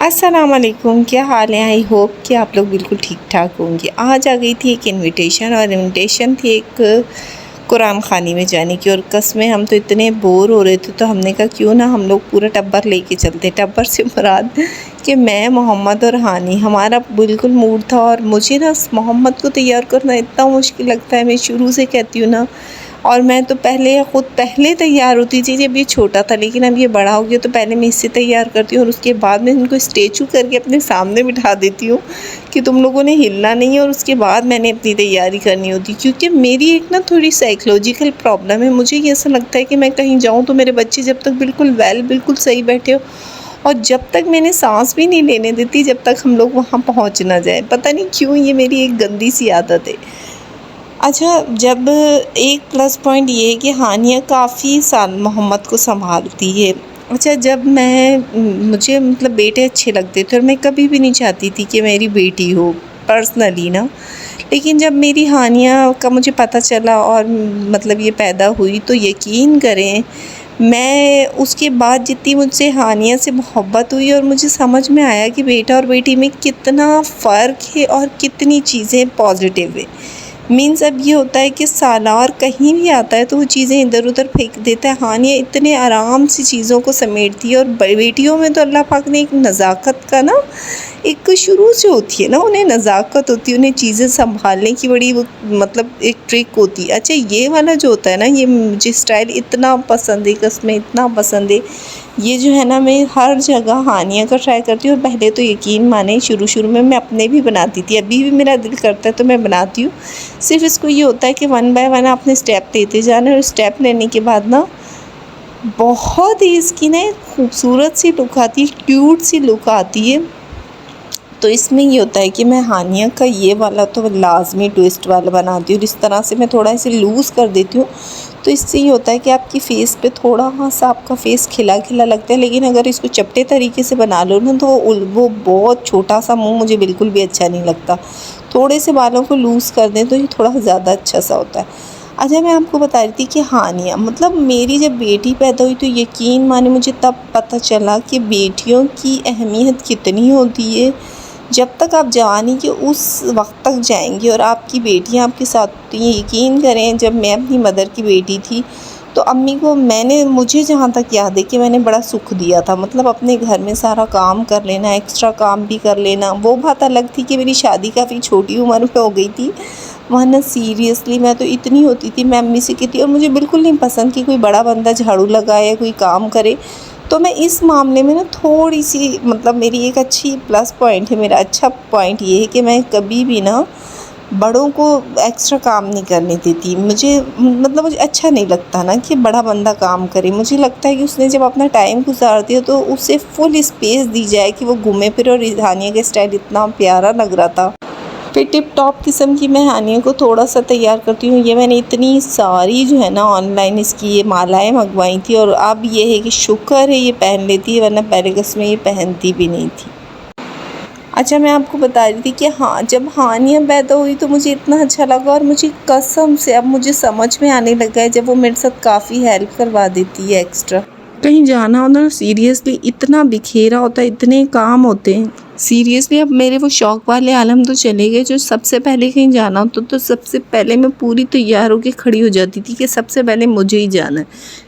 अस्सलाम वालेकुम, क्या हाल है। आई होप कि आप लोग बिल्कुल ठीक ठाक होंगे। आज आ गई थी एक इनविटेशन और इनविटेशन थी एक कुरान खानी में जाने की। और कसमें हम तो इतने बोर हो रहे थे तो हमने कहा क्यों ना हम लोग पूरा टब्बर लेके चलते। टब्बर से मुराद कि मैं, मोहम्मद और हानी, हमारा बिल्कुल मूड था। और मुझे ना मोहम्मद को तैयार करना इतना मुश्किल लगता है, मैं शुरू से कहती हूँ ना। और मैं तो पहले तैयार होती थी जब ये छोटा था, लेकिन अब ये बड़ा हो गया तो पहले मैं इससे तैयार करती हूँ और उसके बाद मैं इनको स्टेचू करके अपने सामने बिठा देती हूँ कि तुम लोगों ने हिलना नहीं है। और उसके बाद मैंने अपनी तैयारी करनी होती, क्योंकि मेरी एक ना थोड़ी साइकोलॉजिकल प्रॉब्लम है। मुझे ये ऐसा लगता है कि मैं कहीं जाऊँ तो मेरे बच्चे जब तक बिल्कुल सही बैठे हो, और जब तक मैंने सांस भी नहीं लेने देती जब तक हम लोग वहाँ पहुँच ना जाए। पता नहीं क्यों ये मेरी एक गंदी सी आदत है। अच्छा, जब एक प्लस पॉइंट ये है कि हानिया काफ़ी साल मोहम्मद को संभालती है। अच्छा, जब मुझे मतलब बेटे अच्छे लगते थे और मैं कभी भी नहीं चाहती थी कि मेरी बेटी हो पर्सनली ना। लेकिन जब मेरी हानिया का मुझे पता चला और मतलब ये पैदा हुई तो यकीन करें, मैं उसके बाद जितनी मुझसे हानिया से मोहब्बत हुई और मुझे समझ में आया कि बेटा और बेटी में कितना फ़र्क है और कितनी चीज़ें पॉजिटिव है। मीन्स अब ये होता है कि सालार कहीं भी आता है तो वो चीज़ें इधर उधर फेंक देता है। हानिया इतने आराम से चीज़ों को समेटती है। और बेटियों में तो अल्लाह पाक ने एक नज़ाकत का ना, एक शुरू से होती है ना, उन्हें नज़ाकत होती है, उन्हें चीज़ें संभालने की बड़ी वो मतलब एक ट्रिक होती है। अच्छा, ये वाला जो होता है ना, ये मुझे स्टाइल इतना पसंद है, कसमें इतना पसंद है। ये जो है ना, मैं हर जगह हानिया का ट्राई करती हूँ। और पहले तो यकीन माने शुरू में मैं अपने भी बनाती थी, अभी भी मेरा दिल करता है तो मैं बनाती हूँ। सिर्फ़ इसको ये होता है कि वन बाय वन आपने स्टेप लेते जाना है, और स्टेप लेने के बाद ना बहुत ही इसकी ना एक खूबसूरत सी लुक आती है, क्यूट सी लुक आती है। तो इसमें ये होता है कि मैं हानिया का ये वाला तो लाज़मी ट्विस्ट वाला बनाती हूँ, और इस तरह से मैं थोड़ा इसे लूज़ कर देती हूँ। तो इससे ये होता है कि आपकी फ़ेस पे थोड़ा सा आपका फ़ेस खिला खिला लगता है। लेकिन अगर इसको चपटे तरीके से बना लो ना तो वो बहुत छोटा सा मुँह मुझे बिल्कुल भी अच्छा नहीं लगता। थोड़े से बालों को लूज़ कर दें तो ये थोड़ा ज़्यादा अच्छा सा होता है। अच्छा, मैं आपको बता रही थी कि हानिया मतलब मेरी जब बेटी पैदा हुई तो यकीन माने मुझे तब पता चला कि बेटियों की अहमियत कितनी होती है। जब तक आप जवानी के उस वक्त तक जाएंगी और आपकी बेटियां आपके साथ, तो ये यकीन करें, जब मैं अपनी मदर की बेटी थी तो अम्मी को मुझे जहाँ तक याद है कि मैंने बड़ा सुख दिया था। मतलब अपने घर में सारा काम कर लेना, एक्स्ट्रा काम भी कर लेना। वो बात अलग थी कि मेरी शादी काफ़ी छोटी उम्र में हो गई थी, वरना सीरियसली मैं तो इतनी होती थी, मैं अम्मी से कहती, और मुझे बिल्कुल नहीं पसंद कि कोई बड़ा बंदा झाड़ू लगाए या कोई काम करे। तो मैं इस मामले में ना थोड़ी सी मतलब मेरी एक अच्छी प्लस पॉइंट है, मेरा अच्छा पॉइंट ये है कि मैं कभी भी ना बड़ों को एक्स्ट्रा काम नहीं करने देती। मुझे अच्छा नहीं लगता ना कि बड़ा बंदा काम करे। मुझे लगता है कि उसने जब अपना टाइम गुजार दिया तो उसे फुल स्पेस दी जाए कि वो घूमे फिरे। और हानिया का स्टाइल इतना प्यारा लग रहा था। फिर टिप टॉप किस्म की मैं हानिया को थोड़ा सा तैयार करती हूँ। ये मैंने इतनी सारी जो है ना ऑनलाइन इसकी ये मालाएँ मंगवाई थी, और अब ये है कि शुक्र है ये पहन लेती है, वरना पहले कसमें ये पहनती भी नहीं थी। अच्छा, मैं आपको बता रही थी कि हाँ, जब हानिया पैदा हुई तो मुझे इतना अच्छा लगा, और मुझे कसम से अब मुझे समझ में आने लगा है जब वो मेरे साथ काफ़ी हेल्प करवा देती है एक्स्ट्रा। कहीं जाना हो ना, सीरियसली इतना बिखेरा होता है, इतने काम होते हैं। सीरियसली अब मेरे वो शौक़ वाले आलम तो चले गए। जो सबसे पहले कहीं जाना होता तो सबसे पहले मैं पूरी तैयार होकर खड़ी हो जाती थी कि सबसे पहले मुझे ही जाना है।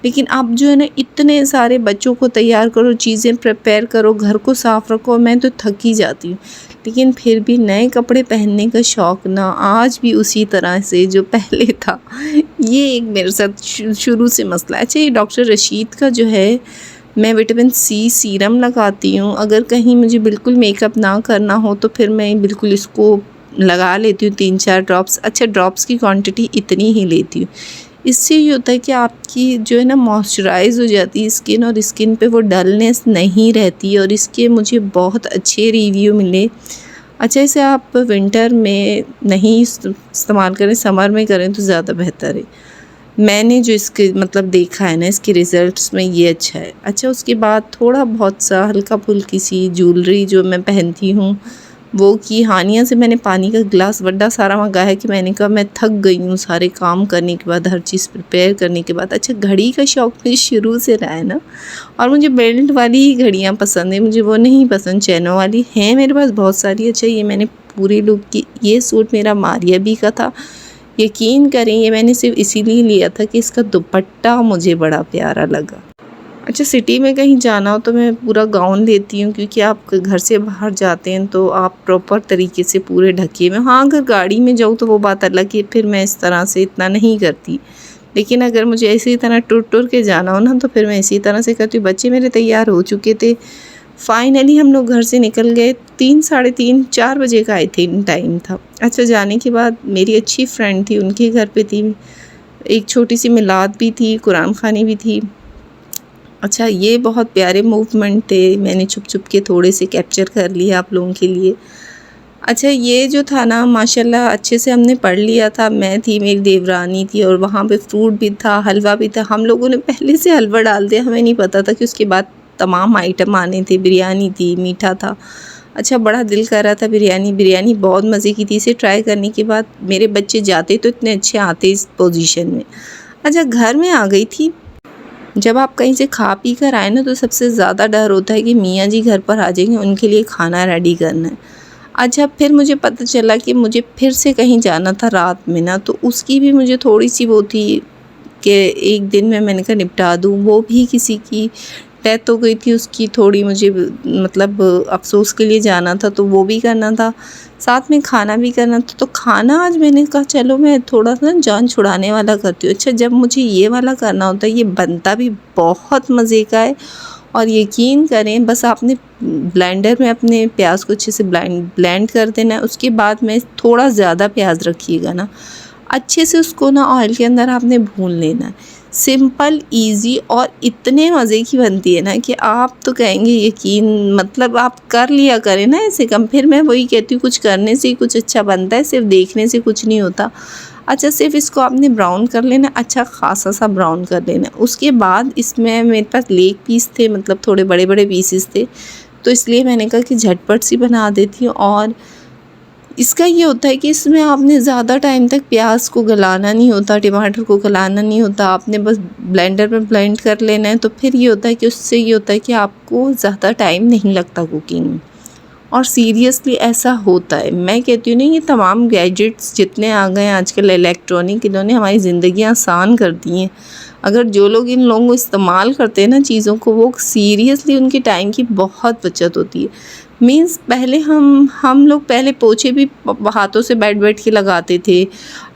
लेकिन अब जो है ना, इतने सारे बच्चों को तैयार करो, चीज़ें प्रिपेयर करो, घर को साफ़ रखो, मैं तो थक ही जाती हूँ। लेकिन फिर भी नए कपड़े पहनने का शौक़ ना आज भी उसी तरह से जो पहले था। ये एक मेरे साथ शुरू से मसला है। अच्छा, ये डॉक्टर रशीद का जो है, मैं विटामिन सी सीरम लगाती हूँ। अगर कहीं मुझे बिल्कुल मेकअप ना करना हो तो फिर मैं बिल्कुल इसको लगा लेती हूँ 3-4 ड्रॉप्स। अच्छा, ड्रॉप्स की क्वांटिटी इतनी ही लेती हूँ। इससे ये होता है कि आपकी जो है ना मॉइस्चराइज़ हो जाती है स्किन, और स्किन पे वो डलनेस नहीं रहती। और इसके मुझे बहुत अच्छे रिव्यू मिले। अच्छा, इसे आप विंटर में नहीं इस्तेमाल करें, समर में करें तो ज़्यादा बेहतर है। मैंने जो इसके मतलब देखा है ना, इसके रिज़ल्ट्स में ये अच्छा है। अच्छा, उसके बाद थोड़ा बहुत सा हल्का फुल्की सी ज्वेलरी जो मैं पहनती हूँ वो कि हानिया से मैंने पानी का गिलास बड़ा सारा मंगाया कि मैंने कहा मैं थक गई हूँ सारे काम करने के बाद, हर चीज़ प्रिपेयर करने के बाद। अच्छा, घड़ी का शौक़ मुझे शुरू से रहा है ना, और मुझे बेल्ट वाली ही घड़ियाँ पसंद है, मुझे वो नहीं पसंद चैनों वाली। हैं मेरे पास बहुत सारी। अच्छा, ये मैंने पूरी लुक की, ये सूट मेरा मारिया बी का था। यकीन करें ये मैंने सिर्फ इसीलिए लिया था कि इसका दुपट्टा मुझे बड़ा प्यारा लगा। अच्छा, सिटी में कहीं जाना हो तो मैं पूरा गाउन लेती हूँ, क्योंकि आप घर से बाहर जाते हैं तो आप प्रॉपर तरीके से पूरे ढके में। हाँ, अगर गाड़ी में जाऊँ तो वो बात अलग है, फिर मैं इस तरह से इतना नहीं करती। लेकिन अगर मुझे इसी तरह टुर टुर के जाना हो ना, तो फिर मैं इसी तरह से करती हूँ। बच्चे मेरे तैयार हो चुके थे। फाइनली हम लोग घर से निकल गए। 3, साढ़े 3, 4 बजे का आई थिंक टाइम था। अच्छा, जाने के बाद मेरी अच्छी फ्रेंड थी, उनके घर पे थी, एक छोटी सी मिलाद भी थी, कुरान खानी भी थी। अच्छा, ये बहुत प्यारे मूवमेंट थे, मैंने छुप छुप के थोड़े से कैप्चर कर लिए आप लोगों के लिए। अच्छा, ये जो था ना माशाल्लाह अच्छे से हमने पढ़ लिया था। मैं थी, मेरी देवरानी थी, और वहाँ पे फ्रूट भी था, हलवा भी था। हम लोगों ने पहले से हलवा डाल दिया, हमें नहीं पता था कि उसके बाद तमाम आइटम आने थे। बिरयानी थी, मीठा था। अच्छा, बड़ा दिल कर रहा था बिरयानी बहुत मज़े की थी। इसे ट्राई करने के बाद मेरे बच्चे जाते तो इतने अच्छे आते इस पोजीशन में। अच्छा, घर में आ गई थी। जब आप कहीं से खा पी कर आए ना, तो सबसे ज़्यादा डर होता है कि मियाँ जी घर पर आ जाएंगे, उनके लिए खाना रेडी करना है। अच्छा, फिर मुझे पता चला कि मुझे फिर से कहीं जाना था रात में ना, तो उसकी भी मुझे थोड़ी सी वो थी कि एक दिन में मैंने कहा निपटा दूँ। वो भी किसी की डेथ हो गई थी, उसकी थोड़ी मुझे मतलब अफसोस के लिए जाना था, तो वो भी करना था, साथ में खाना भी करना था। तो खाना आज मैंने कहा चलो मैं थोड़ा सा जान छुड़ाने वाला करती हूँ। अच्छा, जब मुझे ये वाला करना होता है, ये बनता भी बहुत मज़े का है। और यकीन करें, बस आपने ब्लेंडर में अपने प्याज को अच्छे से ब्लेंड कर देना है। उसके बाद में थोड़ा ज़्यादा प्याज रखिएगा ना, अच्छे से उसको ना ऑयल के अंदर आपने भून लेना है। सिंपल, इजी, और इतने मज़े की बनती है ना कि आप तो कहेंगे यकीन, मतलब आप कर लिया करें ना ऐसे कम। फिर मैं वही कहती हूँ, कुछ करने से ही कुछ अच्छा बनता है, सिर्फ देखने से कुछ नहीं होता। अच्छा, सिर्फ इसको आपने ब्राउन कर लेना, अच्छा खासा सा ब्राउन कर लेना। उसके बाद इसमें मेरे पास लेग पीस थे, मतलब थोड़े बड़े बड़े पीसेस थे, तो इसलिए मैंने कहा कि झटपट सी बना देती हूँ। और इसका ये होता है कि इसमें आपने ज़्यादा टाइम तक प्याज को गलाना नहीं होता, टमाटर को गलाना नहीं होता, आपने बस ब्लेंडर में ब्लेंड कर लेना है। तो फिर ये होता है कि उससे ये होता है कि आपको ज़्यादा टाइम नहीं लगता कुकिंग में। और सीरियसली ऐसा होता है। मैं कहती हूँ ना, ये तमाम गैजेट्स जितने आ गए हैं आजकल इलेक्ट्रॉनिक, इन्होंने हमारी ज़िंदगी आसान कर दी हैं। अगर जो लोग इन लोगों को इस्तेमाल करते हैं ना चीज़ों को, वो सीरियसली उनकी टाइम की बहुत बचत होती है। मीन्स पहले हम लोग पहले पोछे भी हाथों से बैठ बैठ के लगाते थे।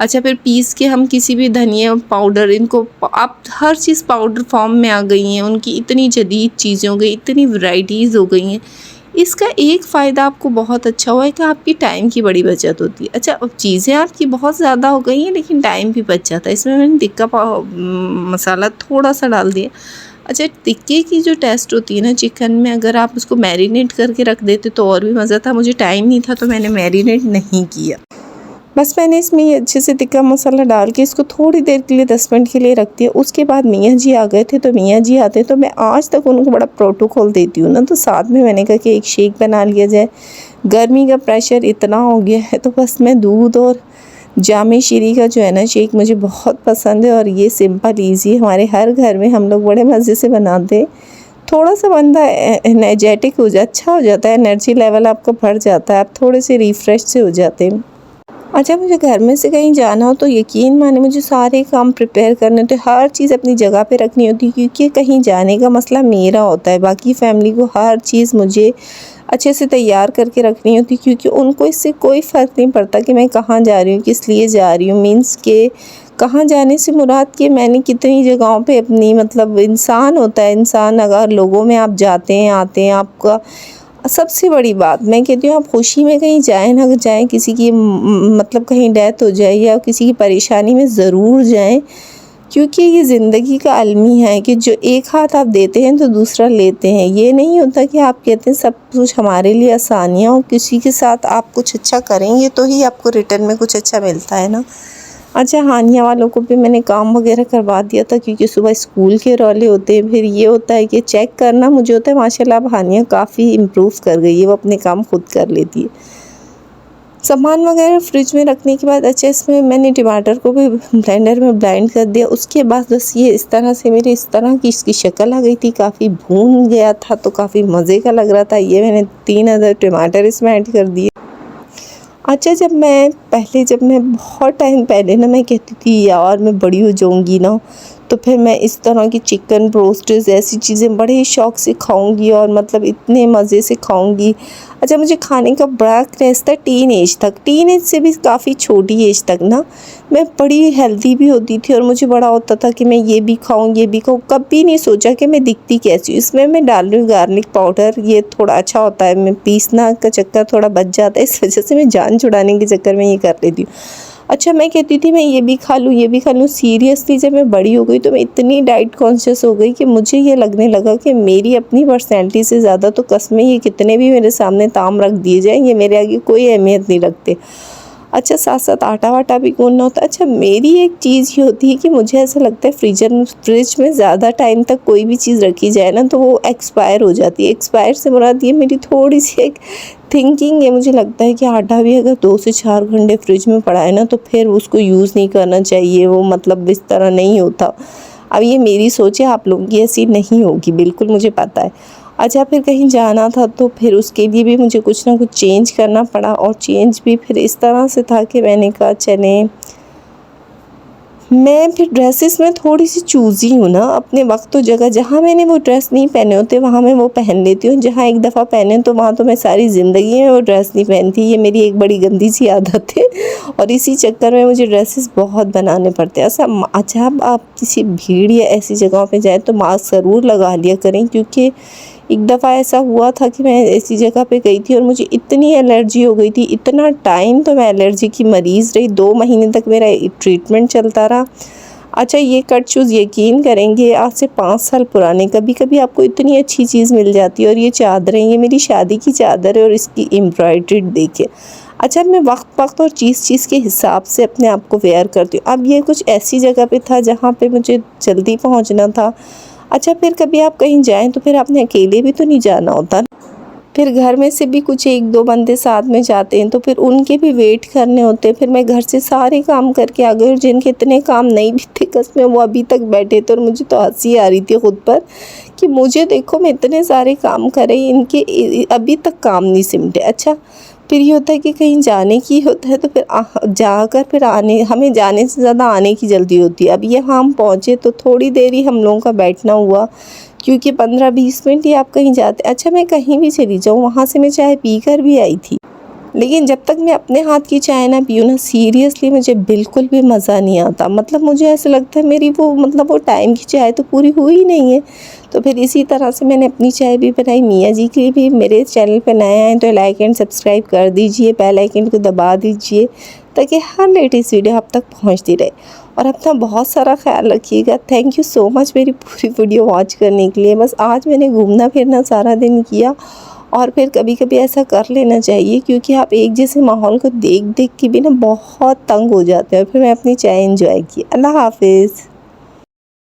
अच्छा, फिर पीस के हम किसी भी धनिया पाउडर, इनको अब हर चीज़ पाउडर फॉर्म में आ गई हैं, उनकी इतनी जदीद चीज़ें हो गई, इतनी वैराइटीज़ हो गई हैं। इसका एक फ़ायदा आपको बहुत अच्छा हुआ है कि आपकी टाइम की बड़ी बचत होती है। अच्छा, अब चीज़ें आपकी बहुत ज़्यादा हो गई हैं, लेकिन टाइम भी बच जाता है। इसमें मैंने टिक्का मसाला थोड़ा सा डाल दिया। अच्छा, टिक्के की जो टेस्ट होती है ना चिकन में, अगर आप उसको मैरिनेट करके रख देते तो और भी मज़ा था। मुझे टाइम नहीं था तो मैंने मैरिनेट नहीं किया। बस मैंने इसमें ये अच्छे से टिक्का मसाला डाल के इसको थोड़ी देर के लिए 10 मिनट के लिए रख दिया। उसके बाद मियाँ जी आ गए थे, तो मियाँ जी आते तो मैं आज तक उनको बड़ा प्रोटोकॉल देती हूँ ना, तो साथ में मैंने कहा कि एक शेक बना लिया जाए। गर्मी का प्रेशर इतना हो गया है, तो बस मैं दूध और जामे शीरी का जो है ना शेक मुझे बहुत पसंद है। और ये सिंपल ईजी, हमारे हर घर में हम लोग बड़े मज़े से बनाते हैं। थोड़ा सा बंदा एनर्जेटिक हो जाए, अच्छा हो जाता है, एनर्जी लेवल आपका बढ़ जाता है, आप थोड़े से रिफ़्रेश से हो जाते हैं। अच्छा, मुझे घर में से कहीं जाना हो तो यकीन माने मुझे सारे काम प्रिपेयर करने होते, हर चीज़ अपनी जगह पे रखनी होती है, क्योंकि कहीं जाने का मसला मेरा होता है। बाकी फैमिली को हर चीज़ मुझे अच्छे से तैयार करके रखनी होती, क्योंकि उनको इससे कोई फ़र्क नहीं पड़ता कि मैं कहाँ जा रही हूँ, किस लिए जा रही हूँ। मीन्स के कहाँ जाने से मुराद कि मैंने कितनी जगहों पे अपनी, मतलब इंसान होता है, इंसान अगर लोगों में आप जाते हैं आते हैं, आपका सबसे बड़ी बात मैं कहती हूँ, आप खुशी में कहीं जाएँ ना जाएँ, किसी की मतलब कहीं डेथ हो जाए या किसी की परेशानी में ज़रूर जाएँ, क्योंकि ये ज़िंदगी का अलमी है कि जो एक हाथ आप देते हैं तो दूसरा लेते हैं। ये नहीं होता कि आप कहते हैं सब कुछ हमारे लिए आसानियाँ हो, किसी के साथ आप कुछ अच्छा करेंगे तो ही आपको रिटर्न में कुछ अच्छा मिलता है ना। अच्छा, हानिया वालों को भी मैंने काम वगैरह करवा दिया था, क्योंकि सुबह स्कूल के रौले होते हैं। फिर ये होता है कि चेक करना मुझे होता है। माशाल्लाह अब हानिया काफ़ी इम्प्रूव कर गई है, वो अपने काम खुद कर लेती है। सामान वगैरह फ्रिज में रखने के बाद अच्छा इसमें मैंने टमाटर को भी ब्लेंडर में ब्लेंड कर दिया। उसके बाद बस ये इस तरह से मेरे इस तरह की इसकी शक्ल आ गई थी, काफ़ी भून गया था तो काफ़ी मज़े का लग रहा था। ये मैंने 3 अदर टमाटर इसमें ऐड कर दिए। अच्छा जब मैं बहुत टाइम पहले ना मैं कहती थी यार मैं बड़ी हो जाऊंगी ना तो फिर मैं इस तरह की चिकन ब्रोस्ट्स ऐसी चीज़ें बड़े शौक़ से खाऊंगी और मतलब इतने मज़े से खाऊंगी। अच्छा मुझे खाने का बड़ा क्रेज़ था टीन एज से भी काफ़ी छोटी एज तक ना मैं बड़ी हेल्दी भी होती थी और मुझे बड़ा होता था कि मैं ये भी खाऊँ। कभी नहीं सोचा कि मैं दिखती कैसी हूँ। इसमें मैं डाल रही हूँ गार्लिक पाउडर, ये थोड़ा अच्छा होता है, मैं पीसना का चक्कर थोड़ा बच जाता है, इस वजह से मैं जान छुड़ाने के चक्कर में ये कर लेती हूँ। अच्छा मैं कहती थी मैं ये भी खा लूँ। सीरियसली जब मैं बड़ी हो गई तो मैं इतनी डाइट कॉन्शियस हो गई कि मुझे ये लगने लगा कि मेरी अपनी पर्सनैलिटी से ज़्यादा तो कसमें ये कितने भी मेरे सामने ताम रख दिए जाएँ, ये मेरे आगे कोई अहमियत नहीं रखते। अच्छा साथ साथ आटा वाटा भी गूँथना होता है। अच्छा मेरी एक चीज़ ये होती है कि मुझे ऐसा लगता है फ्रिज में ज़्यादा टाइम तक कोई भी चीज़ रखी जाए ना तो वो एक्सपायर हो जाती है। एक्सपायर से मुराद ये मेरी थोड़ी सी एक थिंकिंग है। मुझे लगता है कि आटा भी अगर 2 से 4 घंटे फ्रिज में पड़ा है ना तो फिर उसको यूज़ नहीं करना चाहिए, वो मतलब इस तरह नहीं होता। अब ये मेरी सोच है, आप लोगों की ऐसी नहीं होगी, बिल्कुल मुझे पता है। अच्छा फिर कहीं जाना था तो फिर उसके लिए भी मुझे कुछ ना कुछ चेंज करना पड़ा और चेंज भी फिर इस तरह से था कि मैंने कहा चले मैं फिर ड्रेसेस में थोड़ी सी चूज़ी हूँ ना, अपने वक्त और जगह जहाँ मैंने वो ड्रेस नहीं पहने होते वहाँ मैं वो पहन लेती हूँ। जहाँ एक दफ़ा पहने तो वहाँ तो मैं सारी ज़िंदगी में वो ड्रेस नहीं पहनती। ये मेरी एक बड़ी गंदी सी आदत है और इसी चक्कर में मुझे ड्रेसेस बहुत बनाने पड़ते हैं। अच्छा आप किसी भीड़ या ऐसी जगहों पे जाएँ तो मास्क ज़रूर लगा लिया करें, क्योंकि एक दफ़ा ऐसा हुआ था कि मैं ऐसी जगह पे गई थी और मुझे इतनी एलर्जी हो गई थी, इतना टाइम तो मैं एलर्जी की मरीज़ रही, 2 महीने तक मेरा ट्रीटमेंट चलता रहा। अच्छा ये कट शूज़ यकीन करेंगे आज से 5 साल पुराने, कभी आपको इतनी अच्छी चीज़ मिल जाती है। और ये चादरें, ये मेरी शादी की चादर है और इसकी एम्ब्रॉयडरी देखिए। अच्छा मैं वक्त और चीज़ के हिसाब से अपने आप को वेयर करती हूँ। अब ये कुछ ऐसी जगह पे था जहाँ पे मुझे जल्दी पहुँचना था। अच्छा फिर कभी आप कहीं जाएँ तो फिर आपने अकेले भी तो नहीं जाना होता, फिर घर में से भी कुछ 1-2 बंदे साथ में जाते हैं तो फिर उनके भी वेट करने होते हैं। फिर मैं घर से सारे काम करके आ गई और जिनके इतने काम नहीं भी थे कसमें वो अभी तक बैठे थे और मुझे तो हंसी आ रही थी खुद पर कि मुझे देखो मैं इतने सारे काम कर रही, इनके अभी तक काम नहीं सिमटे। अच्छा फिर ये होता है कि कहीं जाने की होता है तो फिर जाकर फिर हमें जाने से ज़्यादा आने की जल्दी होती है। अब ये हम पहुँचे तो थोड़ी देर ही हम लोगों का बैठना हुआ, क्योंकि 15-20 मिनट ही आप कहीं जाते। अच्छा मैं कहीं भी चली जाऊँ वहाँ से मैं चाय पी कर भी आई थी, लेकिन जब तक मैं अपने हाथ की चाय ना पीऊँ ना सीरियसली मुझे बिल्कुल भी मज़ा नहीं आता। मतलब मुझे ऐसा लगता है मेरी वो टाइम की चाय तो पूरी हुई ही नहीं है। तो फिर इसी तरह से मैंने अपनी चाय भी बनाई। मियाँ जी के लिए भी मेरे चैनल पर नए आए तो लाइक एंड सब्सक्राइब कर दीजिए, बेल आइकन को दबा दीजिए ताकि हर लेटेस्ट वीडियो आप तक पहुँचती रहे। और अपना बहुत सारा ख्याल रखिएगा। थैंक यू सो मच मेरी पूरी वीडियो वॉच करने के लिए। बस आज मैंने घूमना फिरना सारा दिन किया और फिर कभी कभी ऐसा कर लेना चाहिए, क्योंकि आप एक जैसे माहौल को देख के भी ना बहुत तंग हो जाते हैं। और फिर मैं अपनी चाय एंजॉय की। अल्लाह हाफिज़।